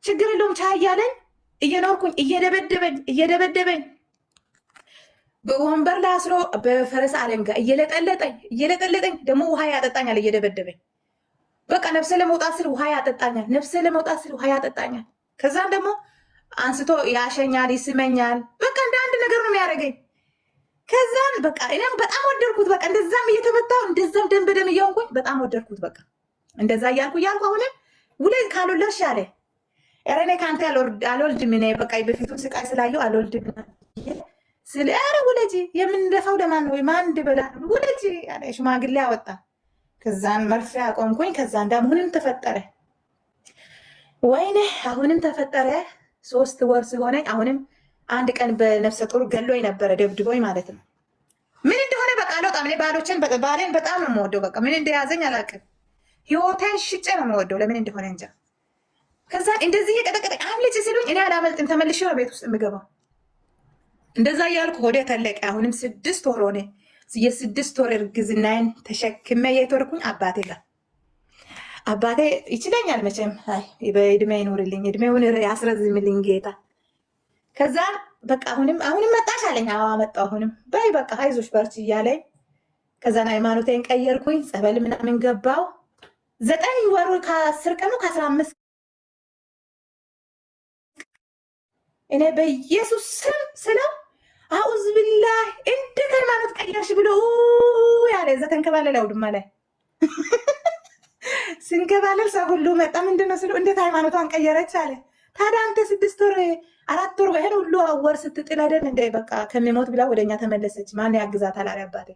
ችግር የለውም ቻይ እያለኝ እየኖርኩኝ እየደበደበኝ በወንበር ላይ አስሮ በፈረስ አለንጋ እየለጠለጠኝ ደግሞ ውሃ ያጠጣኛል እየደበደበኝ። በቃ ነፍሴ ለመውጣት ስል ውሃ ያጠጣኛል። ከዛም ደግሞ አንስቶ ያሸኛል፣ ይስመኛል። በቃ እንደ አንድ ነገር ነው የሚያደርገኝ። ከዛም በቃ እኔም በጣም ወደድኩት። በቃ እንደዛም እየተመታው እንደዛም ደም በደም እየሆንኩኝ በጣም ወደድኩት። በቃ እንደዛ እያልኩ አሁንም ውለድ ካልወለድሽ አለ። ኧረ እኔ ከአንተ አልወልድም። እኔ በቃ በፊቱን ስቃይ ስላየው አልወልድም ስለ ኧረ ውለጂ፣ የምንደፋው ለማን ነው? ማን እንድበላ ውለጂ አለ። ሽማግሌ አወጣ። ከዛን መርፌ አቆምኩኝ። ከዛ አሁንም ተፈጠረ። ወይኔ አሁንም ተፈጠረ። 3 ወር ሲሆነኝ አሁንም አንድ ቀን በነፍሰ ጡር ገሎኝ ነበረ፣ ደብድቦኝ ማለት ነው። ምን እንደሆነ በቃ አልወጣም። እኔ ባሌን በጣም ነው የምወደው። በቃ ምን እንደያዘኝ አላውቅም። ህይወቴን ሽጬ ነው የምወደው፣ ለምን እንደሆነ እንጃ። ከዛ እንደዚህ የቀጠቀጠ አምልጭ ሲሉኝ እኔ አላመልጥም፣ ተመልሼ ነው ቤት ውስጥ የምገባው። እንደዛ እያልኩ ሆዴ ተለቀ። አሁንም 6 ወር ሆነ። የ6 ወር እርግዝናዬን ተሸክሜ የተወርኩኝ አባቴ ጋር። አባቴ ይችለኛል መቼም፣ በእድሜ ይኖርልኝ፣ እድሜውን ያስረዝምልኝ ጌታ። ከዛ በቃ አሁንም መጣሽ አለኝ። አዎ መጣሁ። አሁንም በይ በቃ አይዞሽ በርቺ እያለኝ ከዛን ሃይማኖቴን ቀየርኩኝ። ጸበል ምናምን ገባው። 9 ወሩ ከ10 ቀኑ ከ15 እኔ በኢየሱስ ስም ስለው አውዝ ቢላህ እንዴት ሃይማኖት ቀየርሽ ብሎ ያለ ዘተንከባለለ አውድማ ላይ ስንከባለል ሰው ሁሉ መጣ። ምንድነው ስለው እንዴት ሃይማኖቷን ቀየረች አለ። ታዲያ አንተ 6 ወር 4 ወር ይሄን ሁሉ ወር ስትጥል አይደል እንደ በቃ ከሚሞት ብላ ወደኛ ተመለሰች። ማን ያግዛታል አለ አባቴ።